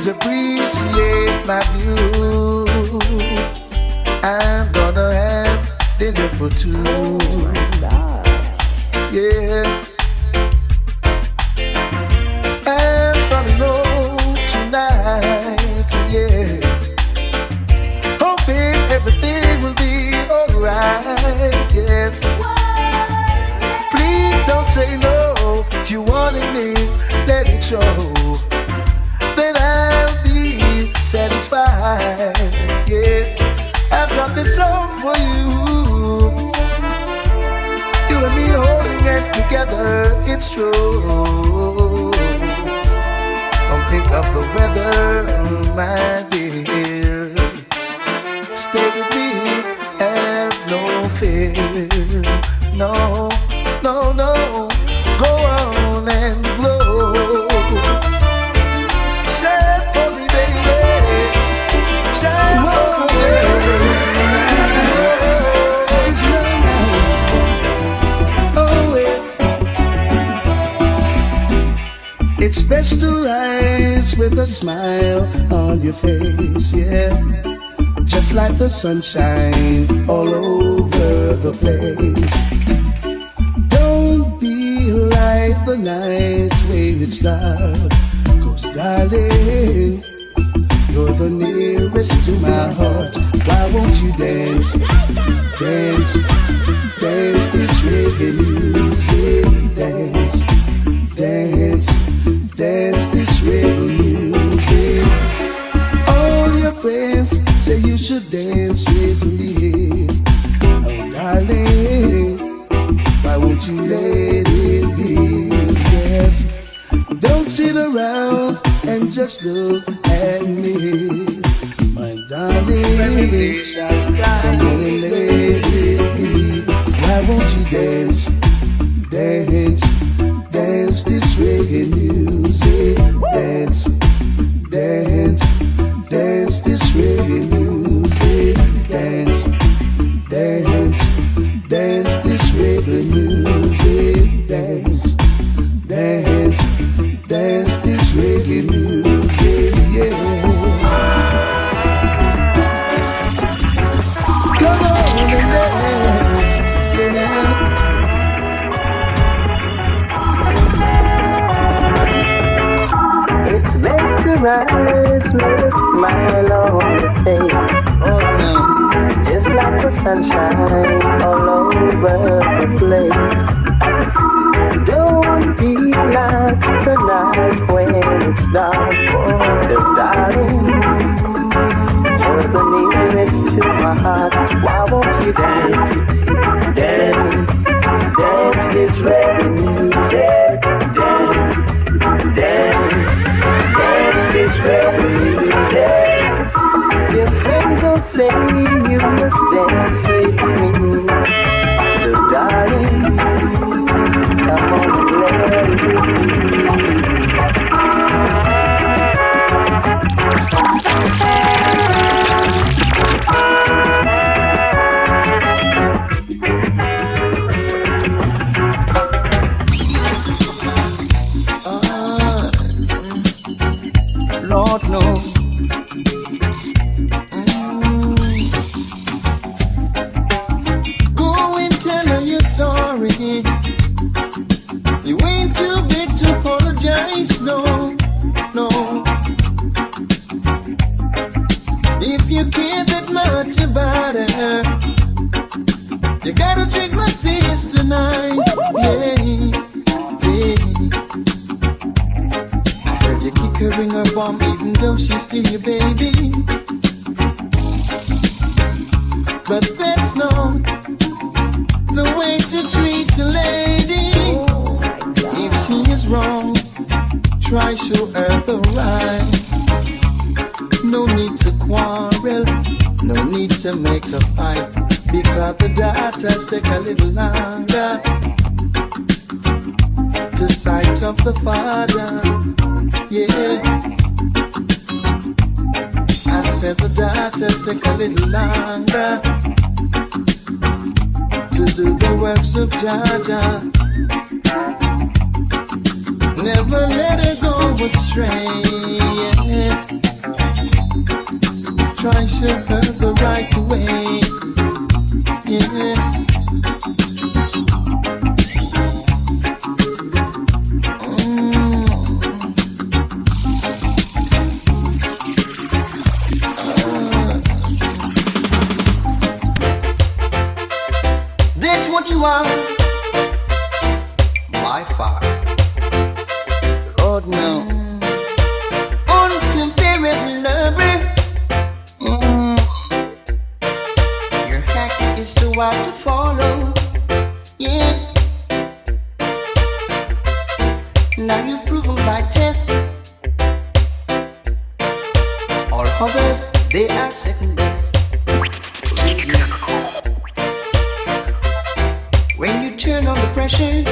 Please appreciate my view. I'm gonna have dinner for two. Yeah. I'm coming home tonight. Yeah. Hoping everything will be alright. Yes. Please don't say no. You wanted me, let it show. Then I'll be satisfied. Yes. I've got this song for you. You and me holding hands together, it's true. Don't think of the weather, my dear. Stay with me, have no fear. No, no, no. Go on and glow. Shine for me, baby. Shine for me. It's best to rise with a smile on your face, yeah. Just like the sunshine all over the place. Don't be like the night when it's dark. 'Cause darling, you're the nearest to my heart. Why won't you dance, dance, dance this reggae music, dance, dance, dance this reggae music. All your friends say you should dance with me. Oh darling, why won't you let it be? Yes. Don't sit around and just look at me, my darling. Come on and let it be. Why won't you dance, dance, dance this reggae music? Dance, dance, dance this reggae music. Dance, dance, dance this reggae music. Dance, dance, dance this reggae music. Yeah. Come on and dance, yeah. It's best to rise with a smile on your face. Oh no. Just like the sunshine all over the place. Don't be like the night when it's dark. Cause darling, you're the nearest to my heart. Why won't you dance, dance, dance this reggae music? Dance, dance, dance this reggae music. Your friends will say you must dance with me. So darling, come on and let it be. Lord knows. Go and tell her you're sorry. You ain't too big to apologize, no, no. If you care that much about her, you gotta treat my sister nice, yeah, yeah. I heard you kick her in her bum even though she's still your baby. But that's not the way to treat a lady. If she is wrong, try show her the right. No need to quarrel, no need to make a fight, because the daughters take a little longer to sight of the father. Yeah, I said the daughters take a little longer to do the works of Jaja. Never let her go. astray. Yeah. Try to show her the right way. Yeah. That's what you are. By far. Lord, no. Uncomparable lover. Your hack is so hard to follow. Yeah. Now you've proven by test. All others, they are second best. When you turn on the pressure,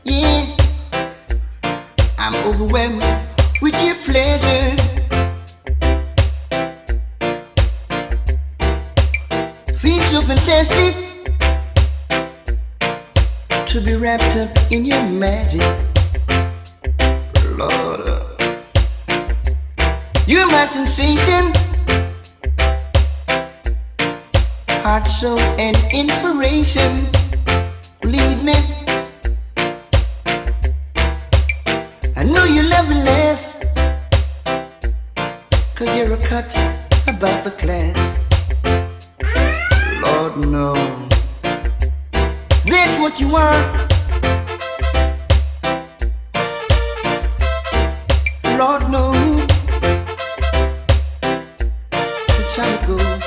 yeah, I'm overwhelmed with your pleasure. Feels so fantastic to be wrapped up in your magic. Lord, you're my sensation, heart, soul, and inspiration. Believe me, I know you love me less, 'cause you're a cut about the class. Lord, no, that's what you are. Lord, no, that's how it goes.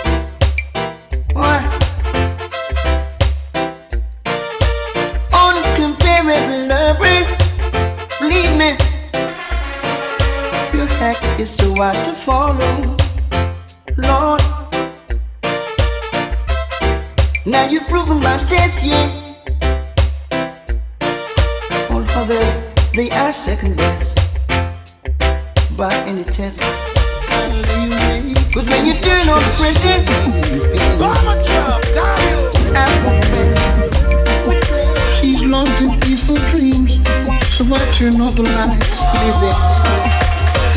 Why? Uncomparable lover, believe me, your hack is so hard to follow. Lord, now you've proven my test, yeah. All others, they are second best by any test. 'Cause when you turn on the pressure, she's lost in peaceful dreams, so I turn off the lights, leave it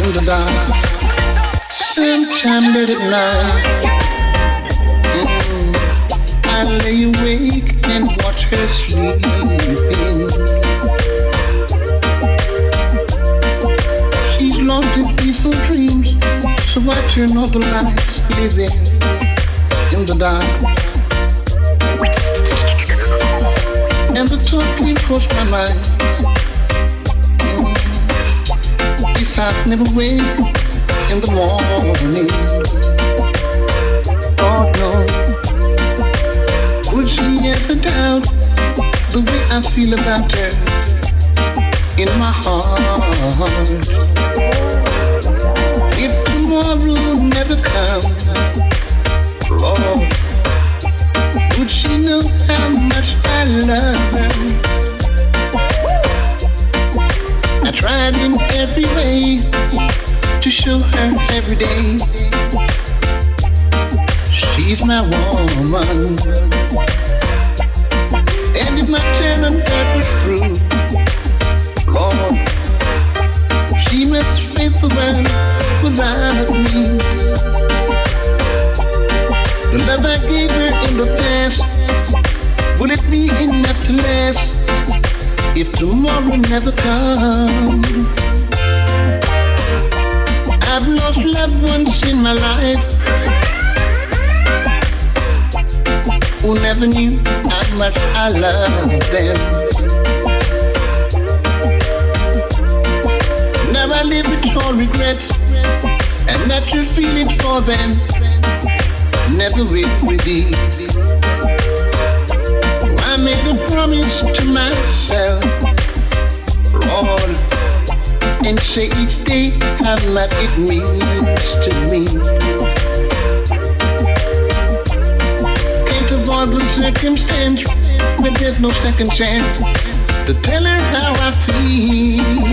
in the dark. Sometime late at night, I lay awake and watch her sleeping. She's lost in peaceful dreams, so I turn off the lights, leave it in the dark. And the thought came across my mind, if I'd never wake in the morning, oh no, would she ever doubt the way I feel about her in my heart? If tomorrow never comes, Lord, would she know how much I love her? I tried in every way to show her every day she's my woman. And if my turn on her was true, Lord, she must face the world without me. The love I gave her in the past, will it be enough to last if tomorrow never comes? I've lost loved ones in my life who never knew how much I loved them. Now I live with all regrets and natural feelings for them never will be. I made a promise to myself, Lord, and say each day how much it means to me. Can't avoid the circumstance when there's no second chance to tell her how I feel.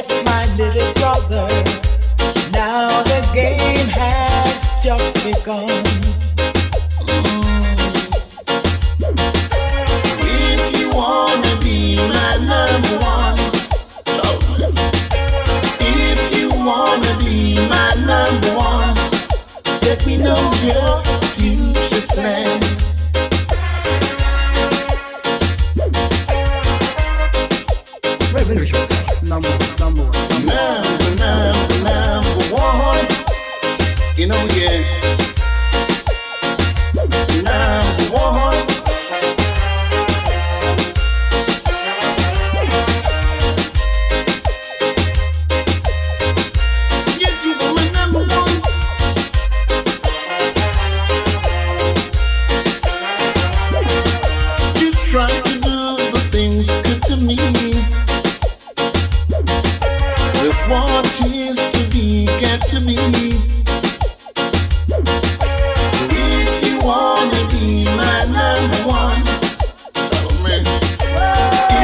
met my little brother. Now the game has just begun. If you wanna be my number one, if you wanna be my number one, let me know your future plans. Number one. You know, yeah. Number one. Yes, you are my number one. You try to do the things good to me. What is to be, got to be. So if you wanna be my number one, tell me.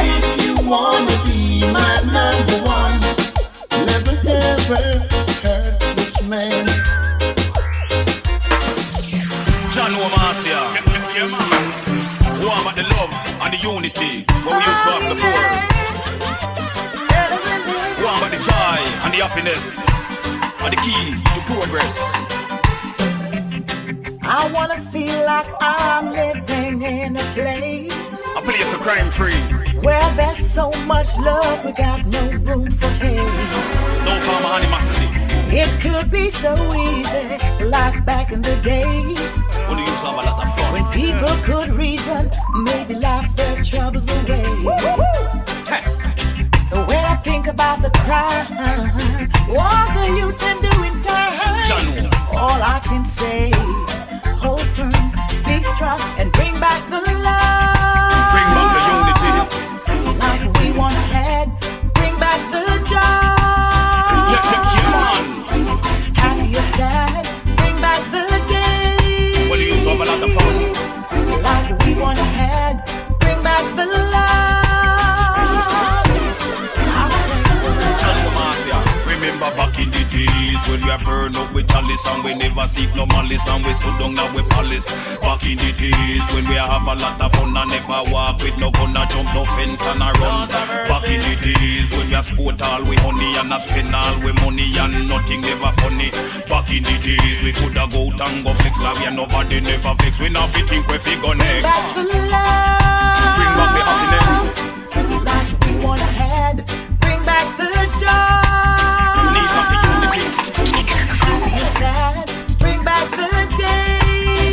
If you wanna be my number one, never ever hurt this man. John MARCIA, who about the love and the unity what we used to have before. What about the joy and the happiness and the key to progress? I wanna feel like I'm living in a place of crime-free, where there's so much love, we got no room for hate. no farmer animosity. It could be so easy, like back in the days When you used to have a lot of fun. when people could reason, maybe laugh their troubles away. Hey. When I think about the crime, all the youth been doing time, John. all I can say, hold firm, be strong, and bring back the love. Bring back the unity. Like we once had, bring back the joy. Yeah, come on. Happy or sad, bring back the day. When you used to have a lot of fun. Like we once had, bring back the love. John MARCIA, remember back in the days when we are burned up with chalice and we never seek no malice and we stood down now with palace. Back in the days when we have a lot of fun and never walk with no gun, a jump no fence and a run. Back in the days when we are sport all we honey and a spend all we money and nothing never funny. Back in the days we coulda go out and go flex like we are nobody never fix. We now fit think we figure next. Back the love. Bring back the happiness. Like we once had, bring back the joy. Need back the unity. Happy or sad, bring back the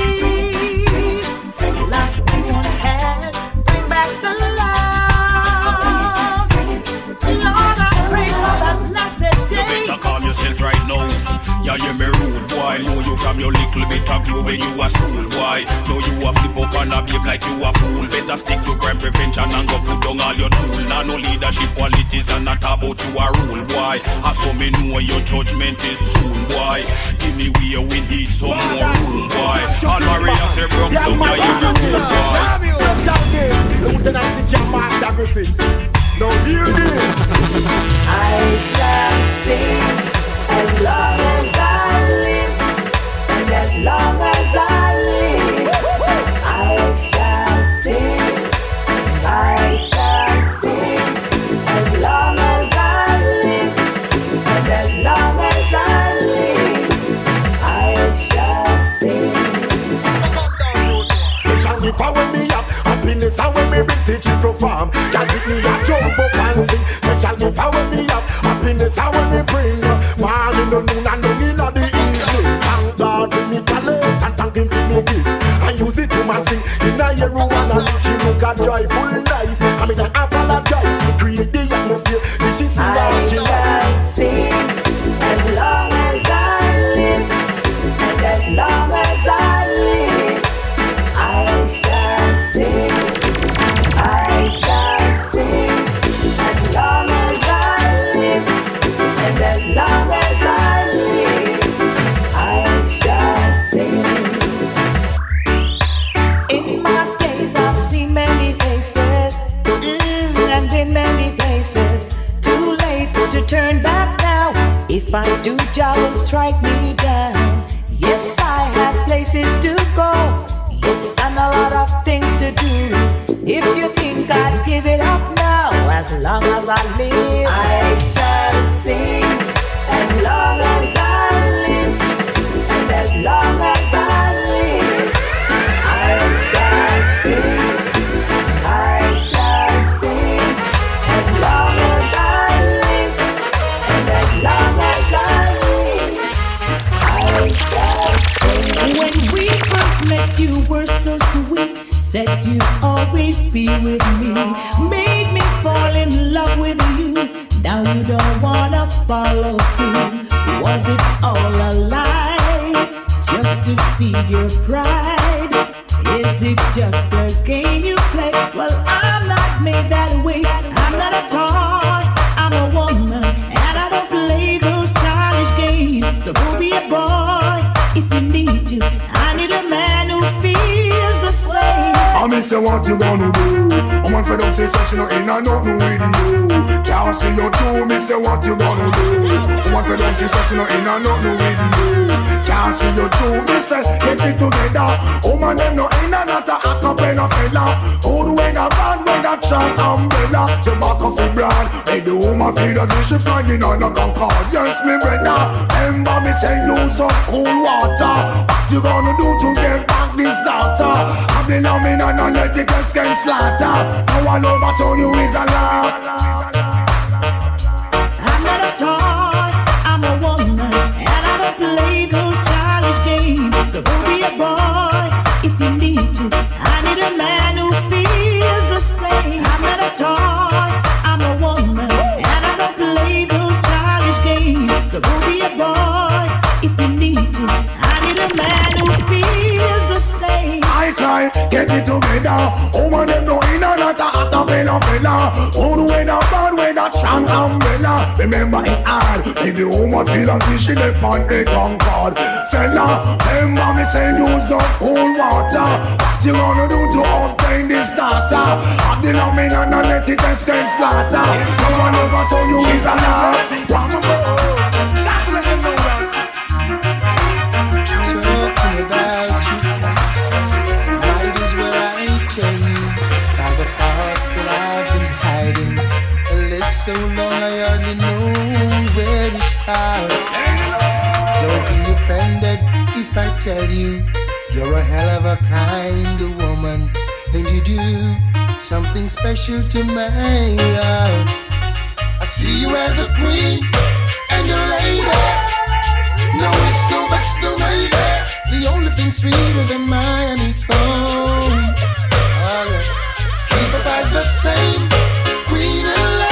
days. Like we once had, bring back the love. Lord, I pray for that blessed You day. better calm yourself right now. Yeah, you me rude boy. Know you from your little bit of you when you a school boy. Know you a flip up and a behave like you a fool. Better stick to crime prevention and go put down all your tool. Now no leadership qualities and not about you a rule boy. I saw me know your judgment is soon boy. Give me where we need some more room boy. All Maria say broke down yeah you a rude boy. Special day, Lieutenant Master Griffiths. Now hear this. I shall sing as long as I live, and as long as I live, I shall sing, I shall sing, as long as I live, and as long as I live, I shall sing. Special gift when me up, happiness when me bring stage to perform. Y'all pick me up, jump up and sing. Special gift when me up, happiness when me bring. Morning, no noon and no in the evening. Thank God for me talent and thank Him for me gift. I use it to man sing in a your room and a she look a joyful nice. I mean I apologize, create the atmosphere. Then she sing out, she shall sing as long as I live, and as long as I live, I shall sing, I shall sing, as long as I live, and as long as I live, I shall sing. In my days I've seen many faces, turn back now. If I do, Jah will strike me down. Yes, I have places to go. Yes, and a lot of things to do. If you think I'd give it up now, as long as I live, I shall sing. As long as I live, and as long as I live, I shall sing. I shall sing. As long as I live, and as long as I live, I shall sing. When we first met, you were so sweet. Said you'd always be with me. Made me fall in love with you. Now you don't wanna follow through. Was it all a lie? Just to feed your pride? Is it just a game you play? Well, I'm not made that way. I'm not a toy, I'm a woman, and I don't play those childish games. So go be a boy if you need to. I need a man who feels the same. I me say what you gonna do. I'm on for them sensation in a nothing with you. Can't see you through. Me say what you gonna do. I'm on for them sensation in a nothing with you. Can't see you through. Me say get it together. Woman them no in a not a acapella fella. Good when a band when a track umbrella. You back off the brand. Make the woman feel as if she flying on a Concorde. Yes me brother. Remember me say use up cool water. What you gonna do to get back this data? I've been on me and I let the girls get slaughter. No one overturn you is a lie. I'm not a toy, I'm a woman, and I don't play those childish games. So go be a boy if you need to. I need a man who feels the same. I'm not a toy, I'm a woman, and I don't play those childish games. So go be a boy if you need to. I need a man who feels the same. I cry, get it together. Woman them no in a not a acapella fella. Good when a bad when a strong umbrella. Remember it hard. Make the woman feel as if she left on a Concorde. Fella, remember me say use up cool water. What you gonna do to obtain this data? Have the love and I let it escape slaughter. No one ever told you is a lie. So long I hardly know where to start. Don't be offended if I tell you you're a hell of a kind of woman, and you do something special to my heart. I see you as a queen and a lady. No ifs, no buts, no maybe. The only thing sweeter than my honeycomb. Keep up as the same queen and lady.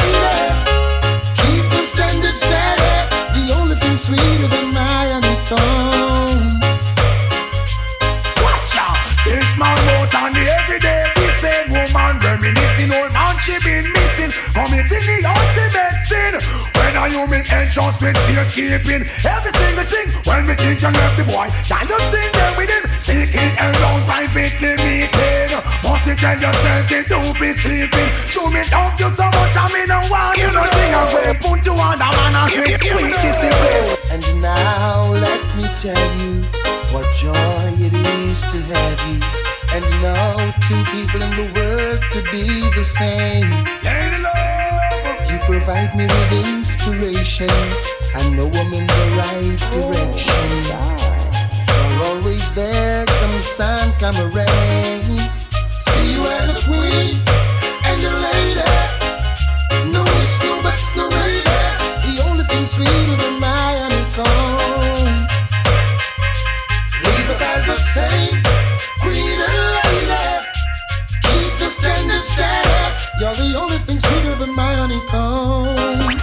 Standard steady, the only thing sweeter than my honeycomb. Watch out, this man out on the everyday. This same woman reminiscing, old man she been missing, committing the ultimate sin. When are you make entrance with safekeeping? Every single thing, when we think you left the boy, can you think there with him? Seeking around privately meeting. Must you tell yourself you do be sleeping? Show me love you so much, I mean no one. You don't think I'm gonna put you on the man and with sweet discipline. And now let me tell you what joy it is to have you. And no two people in the world could be the same. Lady love, you provide me with inspiration. I know I'm in the right direction. You're always there, come sun, come rain. See you as a queen and a lady. No ifs, no buts, no maybe. The only thing sweeter than my honeycomb. Leave it as the same queen and lady. Keep the standard steady. You're the only thing sweeter than my honeycomb.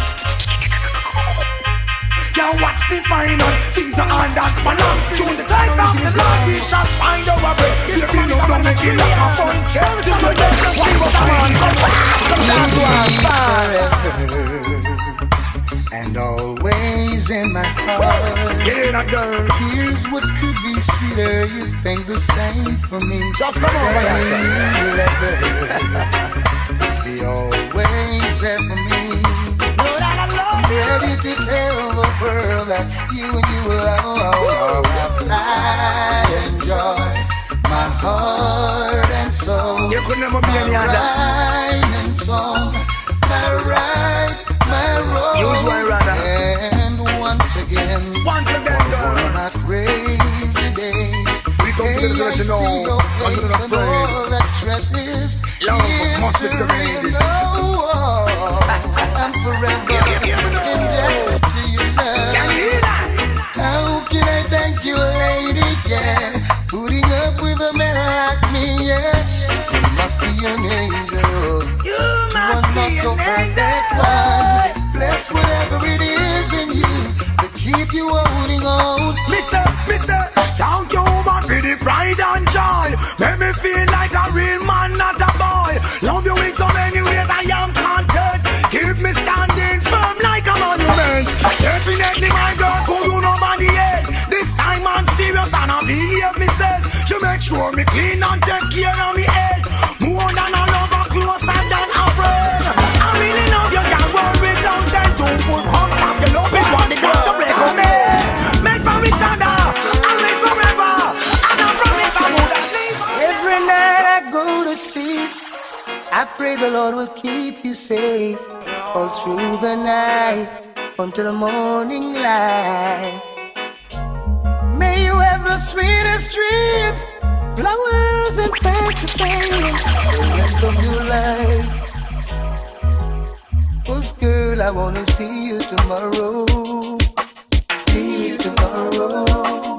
Can't watch the finals, things are on that balance. Choose the size of the Lord, we shall find our way. If you know don't make it like a fun, girl, to the death, why was a man and always in my heart. Yeah, that girl. Here's what could be sweeter. You think the same for me. Just come on, Be always there for me. Know that I love you. Ready to tell the world that you and you alone have pride and joy. My heart and soul. You could never be any other. Rhyme and song. My right, my wrong. Use one rather. And once again, girl. on our crazy days, we come to the girl to know. I'm not afraid. All that stresses. Love must be serenaded. I'm forever indebted to your love. Can you hear that? How can I thank you, lady? Yeah, putting up with a man like me. Yeah, you must be an angel. You must not be so an perfect angel. one. Bless whatever it is in you to keep you holding on. Mister, thank you man for the pride and joy. Make me feel like a real man, not a boy. Love you in so many ways, I am content. Keep me standing firm like a monument. Definitely my girl, who you nobody else. This time I'm serious and I behave myself. She make sure me clean and take care of me head. More than a lover, closer than a friend. I really love you, can't worry without them. Two full cups of your love is what they got to recommend. Made from each other, always forever. And I promise I won't leave. Every night I go to sleep, I pray the Lord will keep you safe all through the night until the morning light. May you have the sweetest dreams, flowers and fancy things the rest of your life. 'Cause girl, I wanna see you tomorrow. See you tomorrow.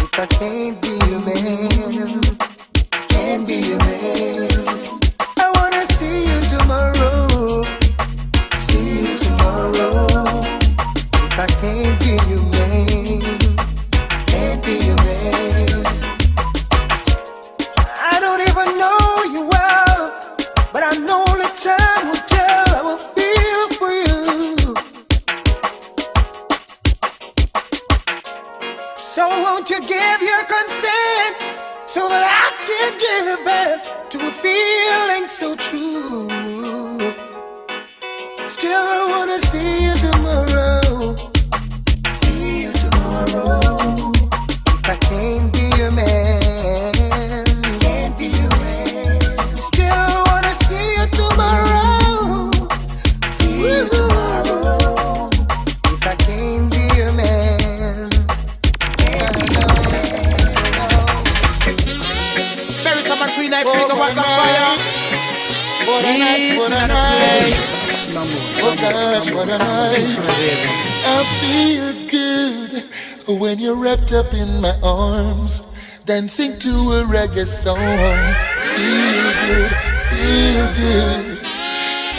If I can't be your man, can't be your man. I wanna see you tomorrow. See you tomorrow. If I can't be your man, can't be your man. I don't even know you well, but I know the time will tell how I feel for you. So won't you give your consent so that I can give it to a feeling so true? Still I wanna see you tomorrow. See you tomorrow. If I can't be your man, can't be your man. Still I wanna see you tomorrow. See you tomorrow. If I can't be your man, can't be your man. Bury someone Queen Night Freak, what's on fire? What a night, what a night. Oh gosh, what a night. I feel good when you're wrapped up in my arms, dancing to a reggae song. Feel good, feel good.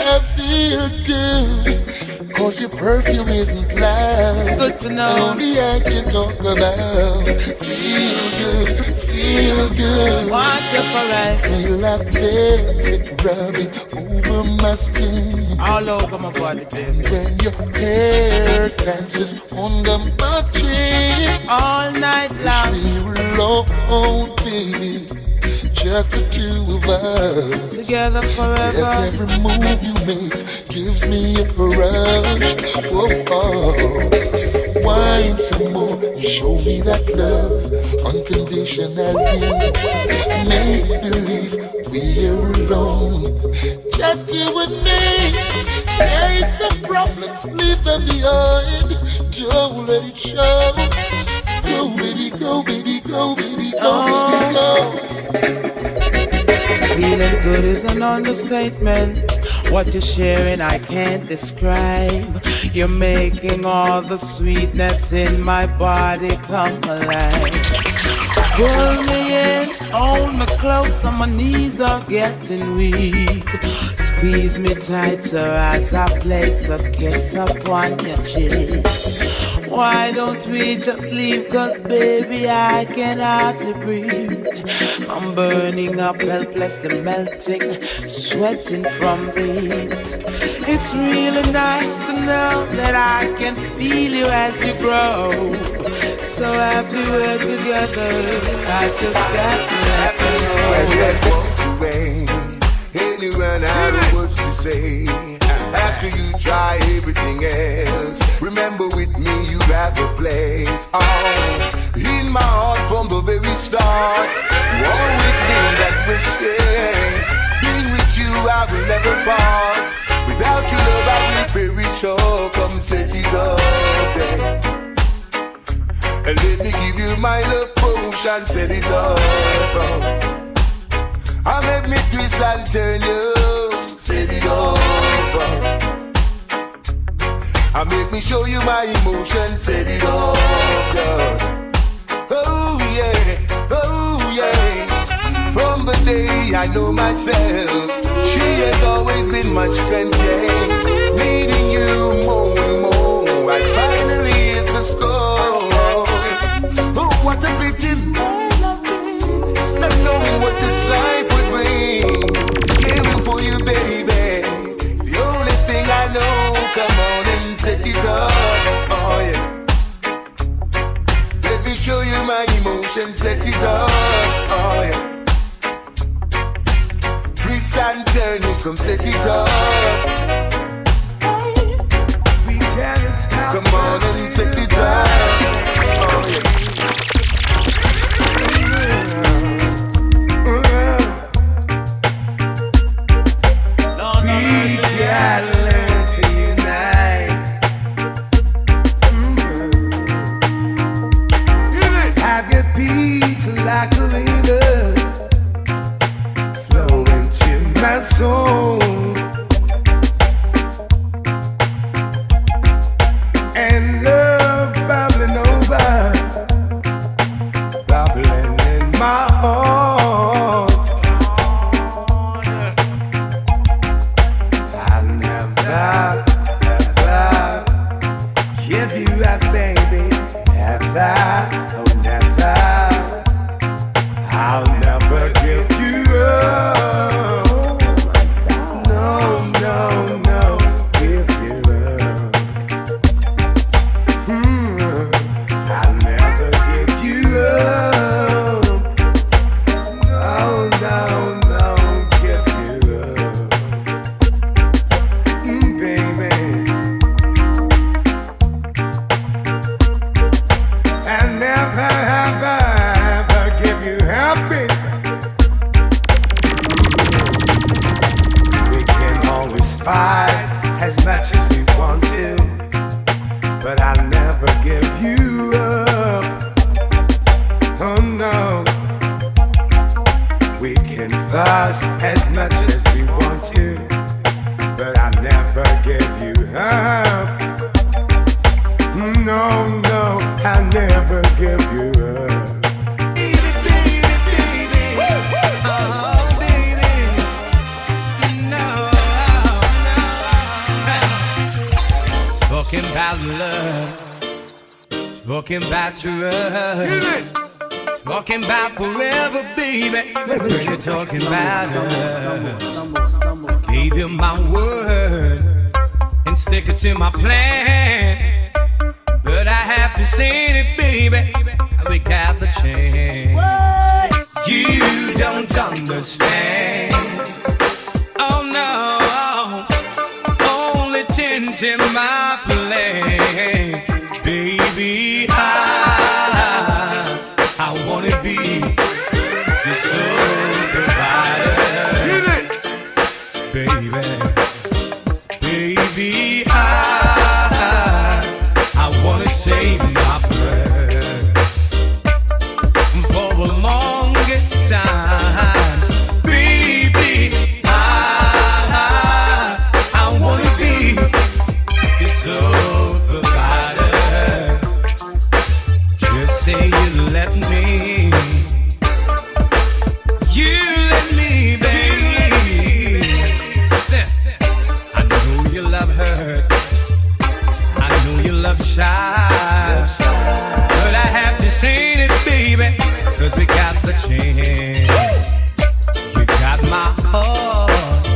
I feel good, 'cause your perfume isn't loud. It's good to know. And only I can talk about. Feel good, feel good. Want you forever. Feel like velvet rubbing over my skin. All over my body, baby. When your hair dances under my chin. All night long. We're alone, baby. Just the two of us. Together forever. Yes, every move you make gives me a rush. Oh, oh. Wine some more and show me that love unconditionally. Make believe we're alone, just you and me. Hate some problems, leave them behind. Don't let it show. Go, baby, go, baby, go, baby, go, baby, go. Feeling good is an understatement. What you're sharing I can't describe. You're making all the sweetness in my body come alive. Pull me in, hold me close, and my knees are getting weak. Squeeze me tighter as I place a kiss upon your cheek. Why don't we just leave? 'Cause baby I can hardly breathe. I'm burning up, helplessly melting, sweating from the heat. It's really nice to know that I can feel you as you grow. So happy we're together, I just got to let you know. When you walked away, anyone out of what you say, I after you try everything else, remember with me you have a place. Oh, in my heart from the very start, you always been that way, yeah. Being with you I will never part. Without your love I will perish. Oh, come set it up, yeah. And let me give you my love potion, set it up. I make me twist and turn you, set it up. I make me show you my emotion, set it up, yeah. Oh yeah, oh yeah. From the day I know myself, she has always been my strength, yeah. Needing you more and more, I finally hit the score. Oh, what a pity, not knowing what this life would bring. Caring for you, baby, it's the only thing I know. Come on and set it up, oh yeah. Let me show you my emotions, set it up, oh yeah. Twist and turn, you come set it up. We can't stop. Come on and set it up, oh yeah. Like a river flowing to my soul, and love bubbling over, bubbling in my heart. I'll never, ever give you up, baby, ever, oh never. I'll never give you up. No, no, no, give you up. I'll never give you up. No, no, no, give you up. Baby, I'll never, ever give you happy. We can always fight as much as we want to, but I'll never give you up. Oh no. We can fuss as much as we want to, but I'll never give you up. No, no, I'll never give you up. Talking about love, talking about trust, talking about forever, baby. When you're talking about us, gave you my word and stick it to my plan. But I have to say it, baby, we got the chance. You don't understand. Oh no. In my play, baby, I wanna be your soul provider, baby, baby, I wanna say my prayer for the longest time, baby, I wanna be soul provider. Just say you let me, baby. I know you love her, I know you love child, but I have to say it, baby, 'cause we got the chance. You got my heart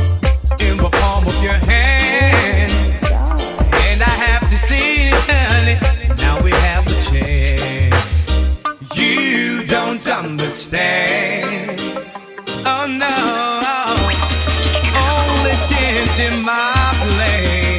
in the palm of your hand, and I have to see it, honey. Now we have the chance. You don't understand. Oh no, only tint in my plane.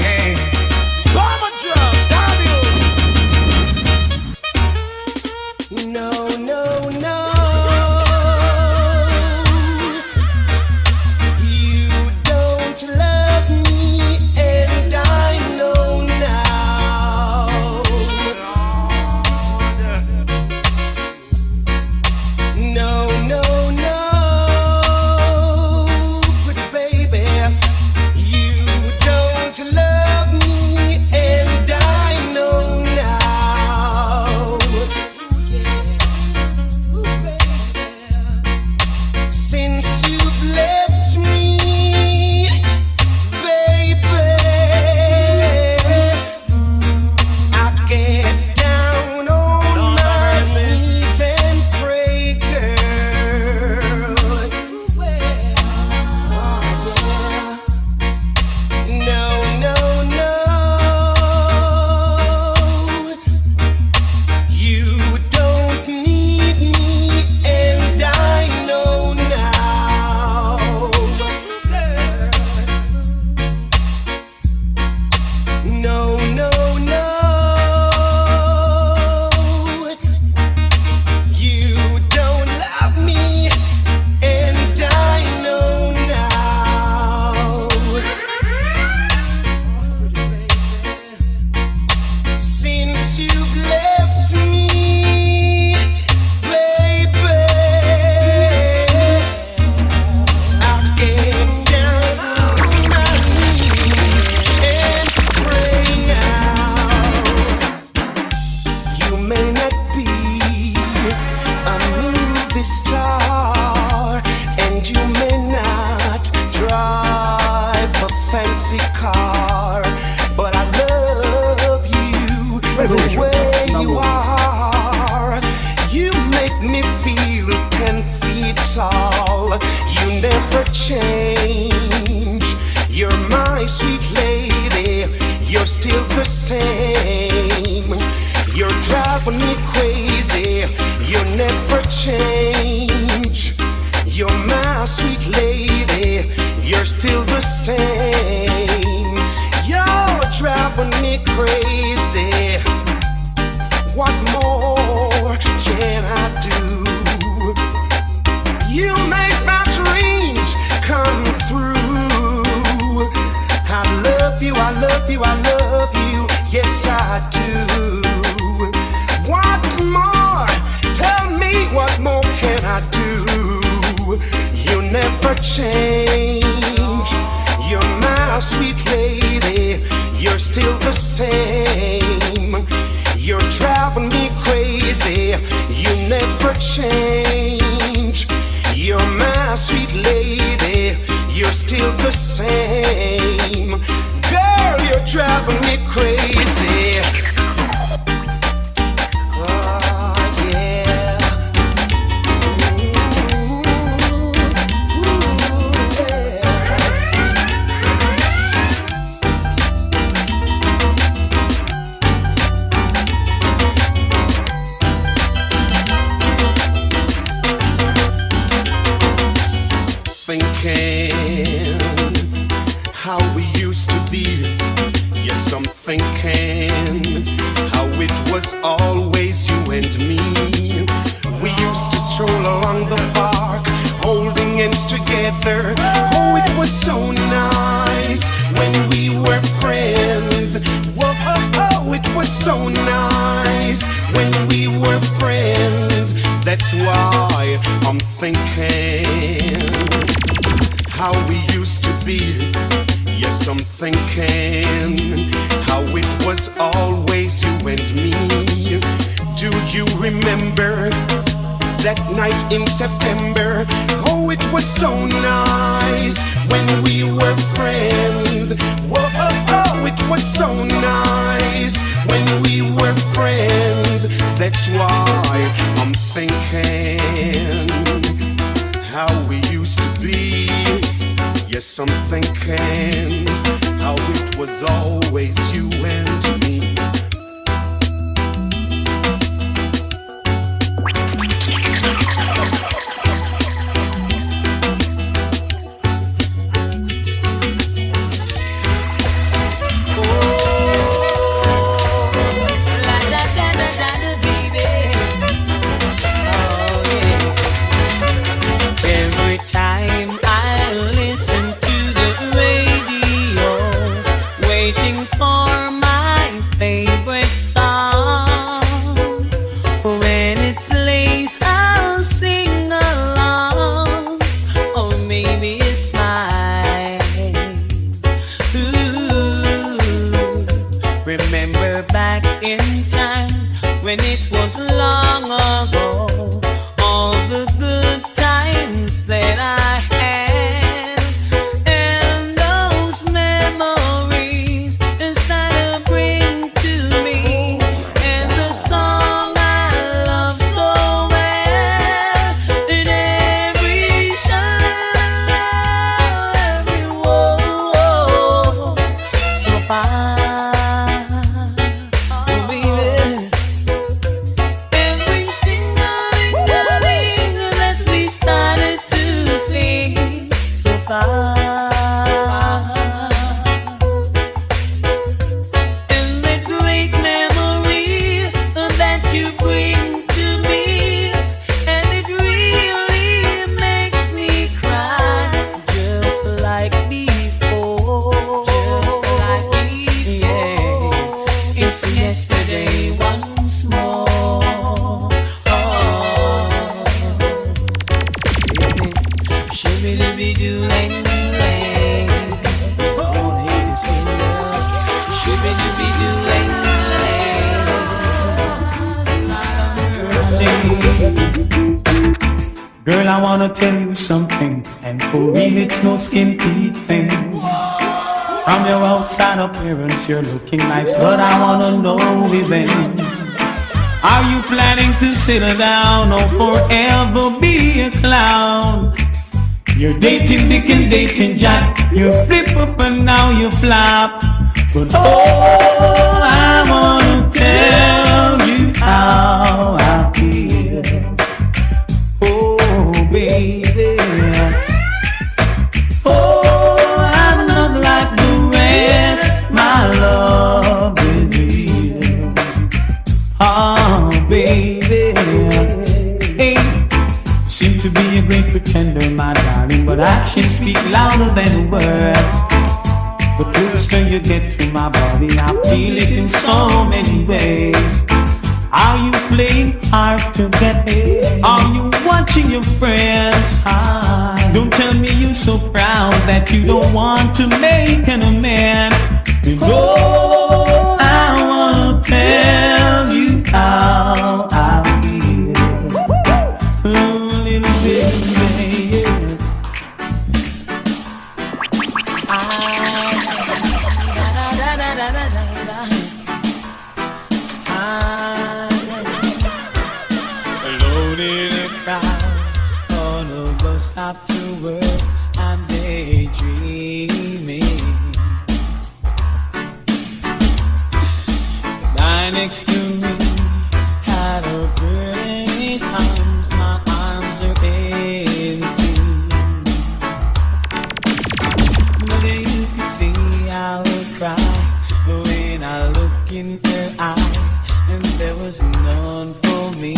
the way you are, you make me feel 10 feet tall. You never change. You're my sweet lady. You're still the same. You're driving me crazy. You never change. You're my sweet lady. You're still the same. You're driving me crazy. What more can I do? You make my dreams come through. I love you, I love you, I love you. Yes, I do. What more? Tell me what more can I do? You never change. You're my sweet lady. You're still the same. You're driving me crazy. You never change. You're my sweet lady. You're still the same. Girl, you're driving me crazy. How we used to be. Yes, I'm thinking how it was always you and me. We used to stroll along the park, holding hands together. Oh, it was so nice when we were friends. Whoa, oh, it was so nice when we were friends. That's why I'm thinking how we used to be. Yes, I'm thinking how it was always you and me. Do you remember that night in September? Oh, it was so nice when we were friends. Whoa, oh, it was so nice when we were friends. That's why I'm thinking how we used to be. Yes, I'm thinking how it was always you and me. Girl, I wanna tell you something, and for real it's no skin deep thing. From your outside appearance, you're looking nice, but I wanna know within. Are you planning to settle down or forever be a clown? You're dating Dick and dating Jack. You flip up and now you flop. But oh, I wanna tell you how I feel. Oh, baby. Oh, I'm not like the rest. My love is real. Oh, baby. Hey, seem to be a great pretender, my darling, but actions speak louder than words. The closer you get to my body, I feel it in so many ways. Are you playing hard to get it? Are you watching your friends hide? Don't tell me you're so proud that you don't want to make an amend. Oh, I wanna tell you how I feel. A little bit, baby. Alone in a crowd, on a bus stop to work, I'm daydreaming. The guy next to me had a bird in his arms, my arms are empty. But you could see I would cry when I look in her eye, and there was none for me.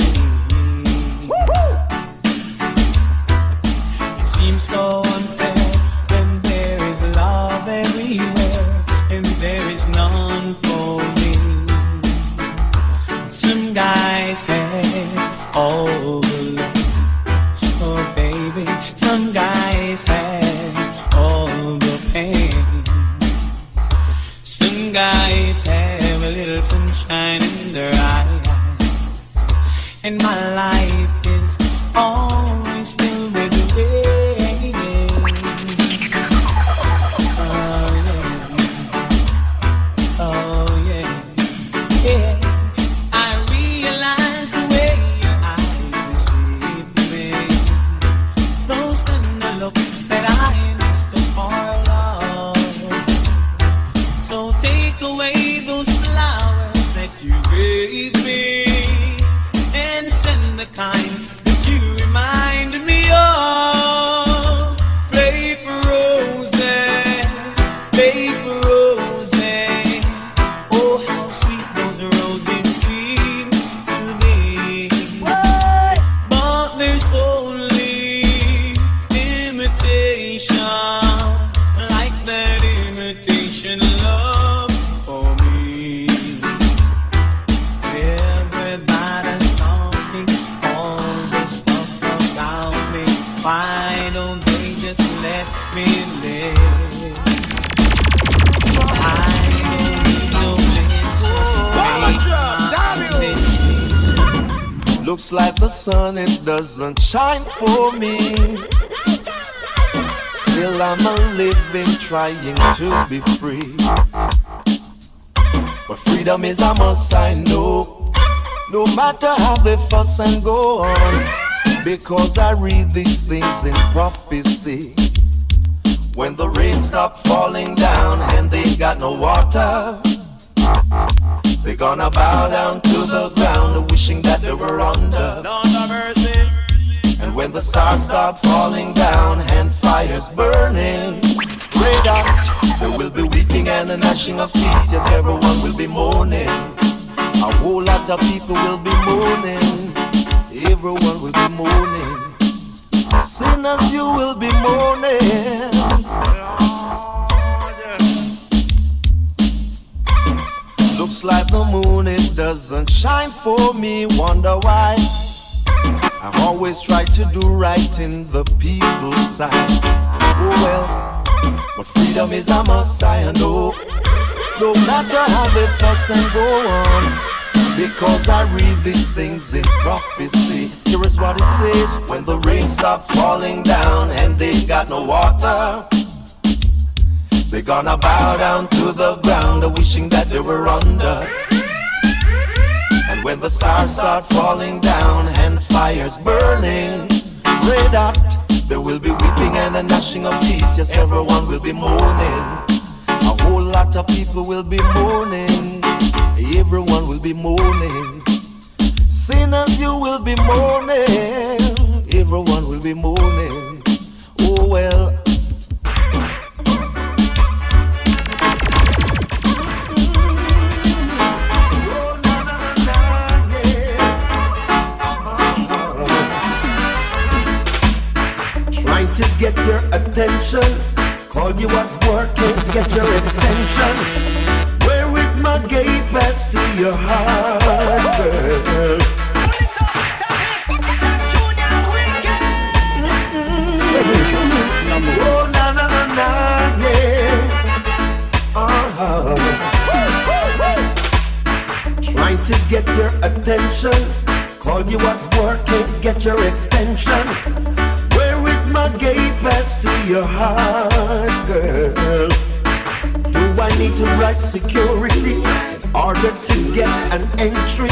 It seems so unfair when there is love everywhere and there is none for me. Some guys have all the love, oh baby. Some guys have all the pain. Some guys have a little sunshine in their eyes, and my life is always filled with rain. Oh yeah, yeah. I realize the way your eyes deceive me. Those tender looks that I missed for love. So take away those flowers that you gave me, and send the kind that you reminded me of. Paper roses, paper roses. Oh, how sweet those roses seem to me. But there's only imitation, like that imitation love for me. Everybody's talking all this stuff about me. Why don't they just let me live? I don't need no pictures. Looks like the sun, it doesn't shine for me. Still I'm a living, trying to be free. But freedom is a must, I know. No matter how they fuss and go on, because I read these things in prophecy. When the rain stops falling down and they got no water, they're gonna bow down to the ground, wishing that they were under. And when the stars start falling down and fires burning, straight up, there will be weeping and a gnashing of teeth. Yes, everyone will be mourning. A whole lot of people will be mourning. Everyone will be mourning. Sinners, you will be mourning. Looks like the moon, it doesn't shine for me. Wonder why? I've always tried to do right in the people's side. Oh well, but freedom is a must, I know. No matter how they fuss and go on, because I read these things in prophecy. Here is what it says: when the rain stops falling down and they got no water, They're gonna bow down to the ground, wishing that they were under. And when the stars start falling down and fire's burning red hot, there will be weeping and a gnashing of teeth. Yes, everyone will be mourning. A whole lot of people will be mourning. Everyone will be mourning. Sinners, you will be mourning. Everyone will be mourning. Oh well. Trying to get your attention, call you at work and get your extension. Where is my gate pass to your heart, girl? Oh, na na na na, yeah. Trying to get your attention, call you at work and get your extension. Where is my gate pass to your heart, girl? Do I need to write security in order to get an entry?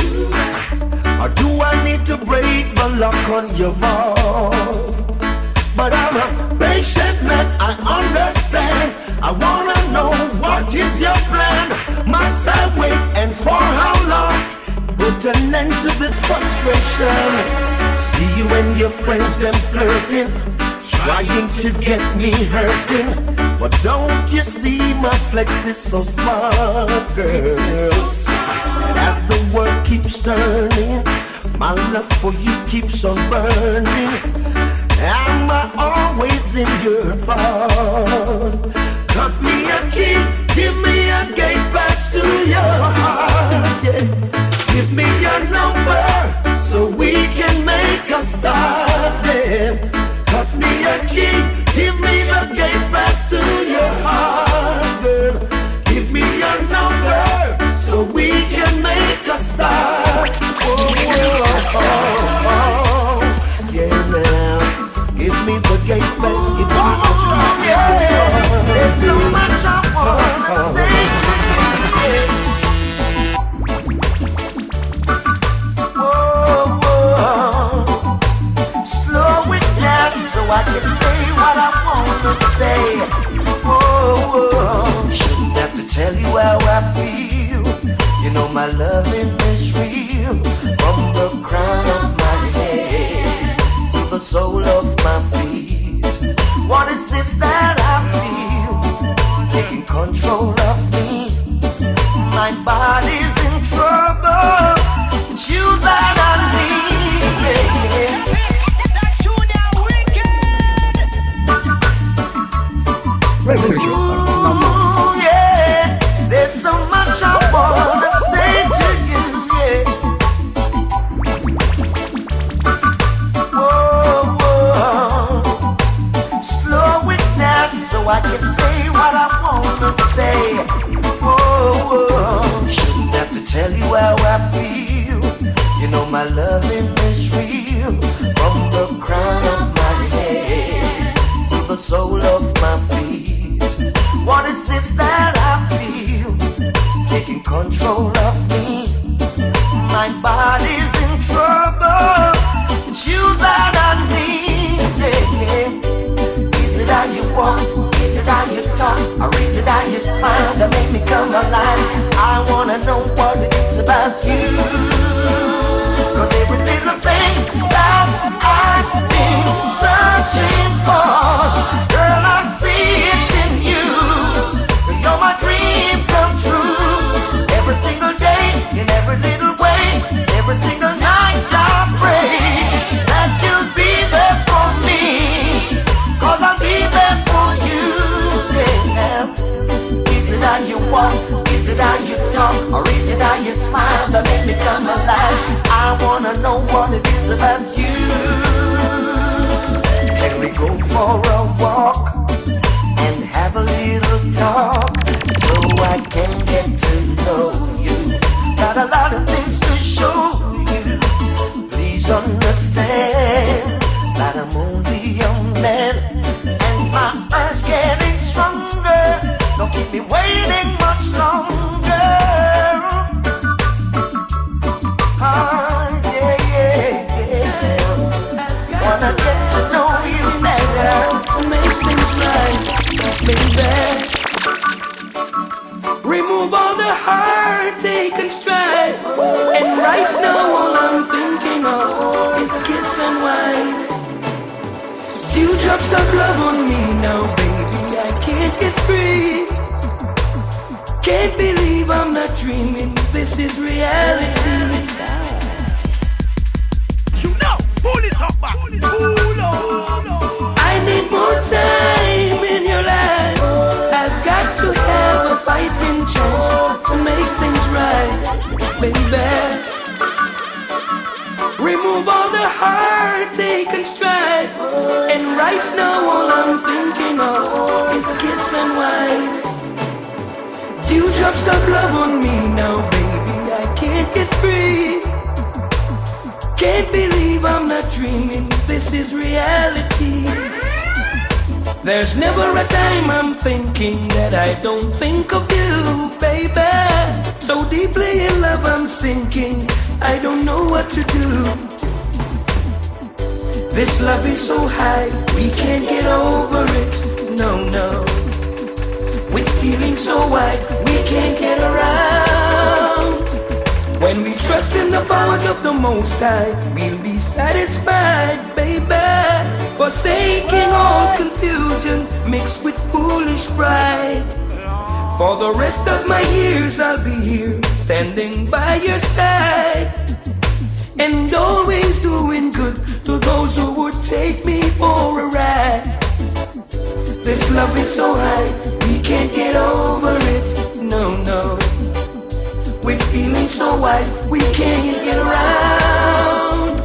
Or do I need to break the lock on your vault? But I'm a patient man, I understand. I wanna know what is your plan. Must I wait and for how long? Put an end to this frustration. See you and your friends them flirting, trying to get me hurting. But don't you see my flex is so smart, girl? And as the world keeps turning, my love for you keeps on burning. Am I always in your thought? Cut me a key, give me a gate pass to your heart, yeah. Give me your number so we can make a start, yeah. Cut me a key, give me the gate pass to your heart, girl. Give me your number so we can make a start. Oh, oh, oh, oh. Yeah, now. Give me the gate pass, give me what you yeah. There's so much I wanna say to you. Whoa, whoa. Slow it down so I can say what I wanna say. Whoa, whoa. Shouldn't have to tell you how I feel. You know my loving is real. From the crown of my head to the sole of my feet. What is this that I feel? Taking control of me. My body's in trouble. It's you that I need, yeah. Ooh, yeah. There's so much I wanna say to you, yeah. Whoa, whoa. Slow it down so I can say what I wanna say. Whoa, whoa. Shouldn't have to tell you how I feel. You know my loving is real. From the crown of my head to the sole of my feet. What is this that I feel? Taking control of me. My body's in trouble. It's you that I need, yeah. Is it how you walk? Is it how you talk? Or is it how you smile that make me come alive? I wanna know what it is about you. Cause every little thing that I've been searching for, girl, I see it in you. You're my dream come true. Every single day, in every little way, every single night I pray that you'll be there for me. Cause I'll be there for you, yeah. Is it how you walk? Is it how you talk? Or is it how you smile that make me come alive? I wanna know what it is about you. Can we go for a walk and have a little talk so I can get to know you? Got a lot of things to show you. Please understand that I'm only a man, and my urge getting stronger. drops of love on me now, baby. I can't get free. Can't believe I'm not dreaming. This is reality. You know, pull it up back. I need more time in your life. I've got to have a fighting chance to make things right, baby. Remove all the heartache and strife. And right now all I'm thinking of is kids and wife. Dewdrops of love on me now, baby. I can't get free. Can't believe I'm not dreaming. This is reality. There's never a time I'm thinking that I don't think of you, baby. So deeply in love I'm sinking. I don't know what to do. This love is so high, we can't get over it. No, no. With feelings so wide, we can't get around. When we trust in the powers of the Most High, we'll be satisfied, baby. Forsaking all confusion mixed with foolish pride. For the rest of my years I'll be here, standing by your side, and always doing good to those who would take me for a ride. This love is so high, we can't get over it. No, no. With feelings so wide, we can't get around.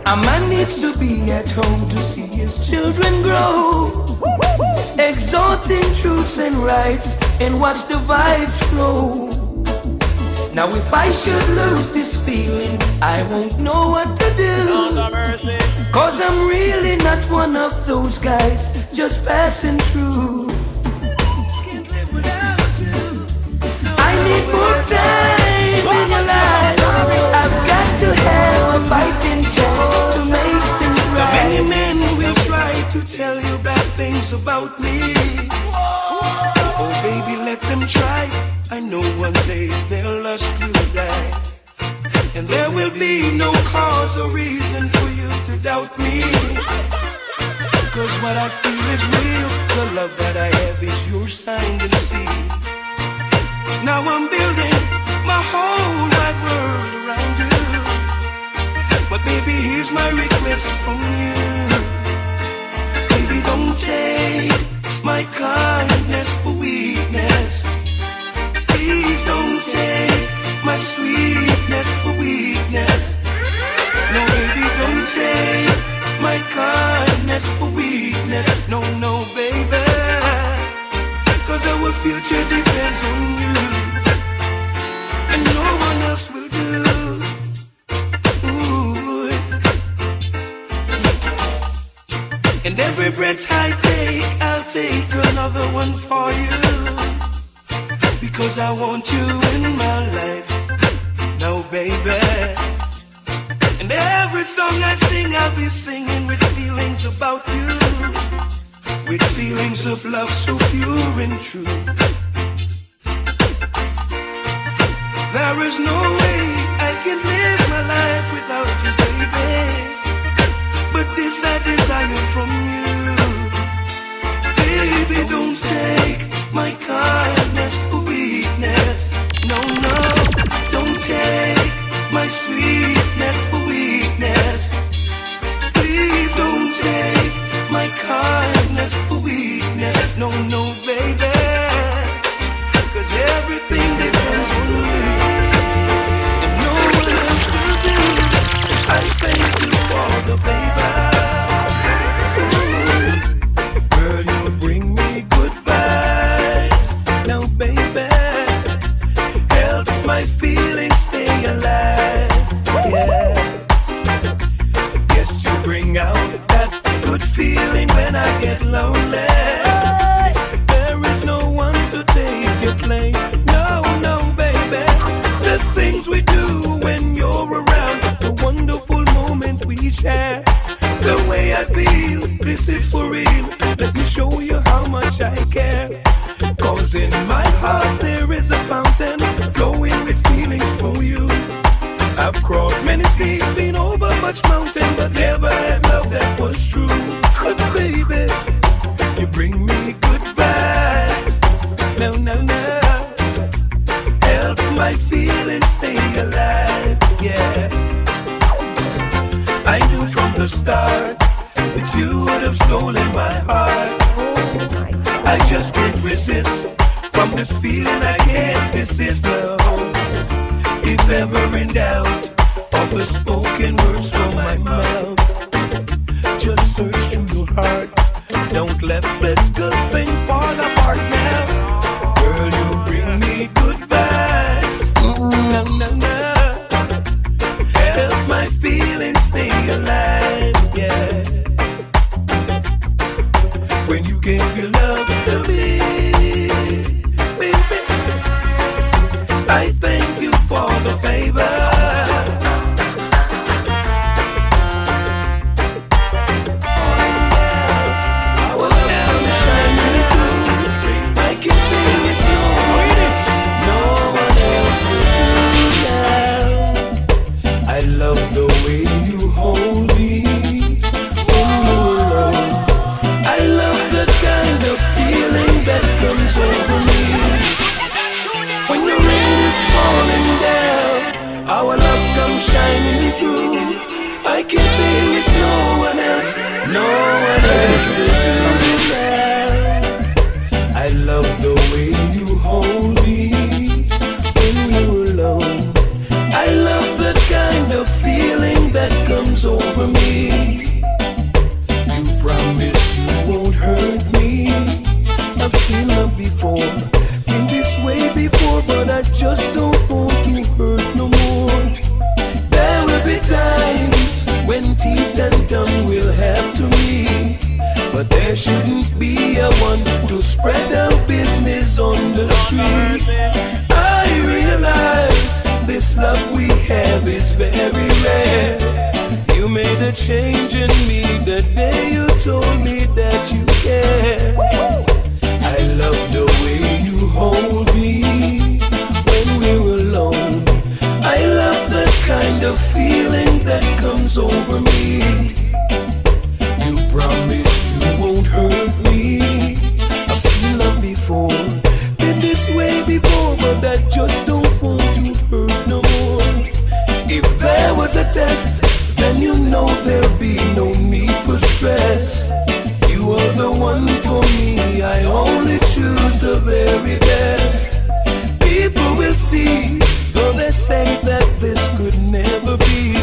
A man needs to be at home to see his children grow, exalting truths and rights, and watch the vibes flow. Now if I should lose this feeling, I won't know what to do. Cause I'm really not one of those guys just passing through. I need more time in your life. I've got to have a fighting chance to make things right. Many men will try to tell you bad things about me. Oh baby, let them try. I know one day they'll lust you die, and there will be no cause or reason for you to doubt me. Cause what I feel is real. The love that I have is your signed and sealed. Now I'm building my whole wide world around you. But baby, here's my request from you. Baby, don't take my kindness for weakness. Please don't take my sweetness for weakness. No, baby, don't take my kindness for weakness. No, no, baby. Cause our future depends on you, and no one else will do. Ooh. And every breath I take, I'll take another one for you. Because I want you in my life now, baby. And every song I sing, I'll be singing with feelings about you, with feelings of love so pure and true. There is no way I can live my life without you, baby. But this I desire from you. Baby, don't take my kindness for weakness. No, no, don't take my sweetness for weakness. Please don't take my kindness for weakness. No, no, baby. Cause everything depends on me, and no one else will do. I thank you for the favor. Girl, you bring me good vibes. Now, baby, help my feelings stay alive. Yeah. Yes, you bring out that good feeling when I get lonely. There is no one to take your place. No, no, baby. The things we do when you're around, the wonderful moment we share. The way I feel, this is for real. Let me show you how much I care. Cause in my heart there is a fountain flowing with feelings for you. I've crossed many seas, been over much mountain, but never had love that was true. But baby, you bring me good vibes. No, no, no. Help my feelings stay alive, yeah. I knew from the start that you would have stolen my heart. I just can't resist. From this feeling I can't desist. If ever in doubt of the spoken words from my mouth, just search through your heart. Don't let this good thing fall apart now. Girl, you bring me good vibes. No, no, no. Help my feelings stay alive, yeah. When you gave your love to me, baby, I thank you for the favor. Shining through, I can be with no one else. No one else will do that. I love the way you hold me when we're alone. I love that kind of feeling that comes over me. You promised you won't hurt me. I've seen love before, been this way before, but I just don't want to hurt no more. There will be times when teeth and tongue will have to meet, but there shouldn't be a one to spread our business on the street. I realize this love we have is very rare. You made a change in me the day you told me that you care. I love the way you hold me when we're alone. I love the kind of feeling that comes over me. You promised you won't hurt me. I've seen love before, been this way before, but I just don't want to hurt no more. If there was a test, then you know there'll be no need for stress. You are the one for me, I only choose the very best. People will see, though they say that this could never be,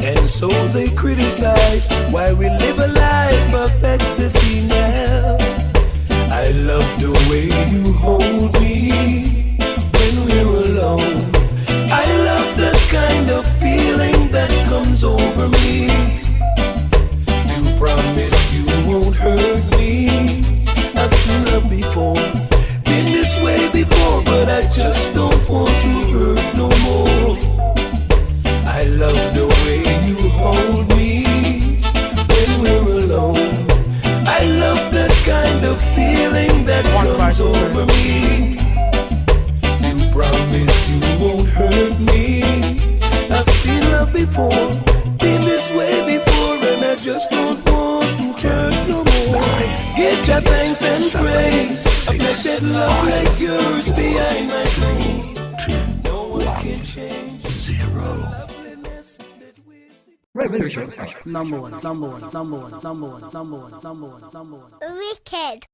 and so they criticize why we live a life of ecstasy now. I love the way you hold me when we're alone. I love the kind of feeling that comes over me. You promised you won't hurt me. I've seen love before, been this way before, but I just don't want to hurt no more. I love the way you hold me when we're alone. I love that kind of feeling that comes over me. You promised you won't hurt me. I've seen love before, been this way before, and I just don't want to hurt no more. Give your thanks and praise. A blessed love like yours behind my throne. No one can change 0. Number one. Wicked.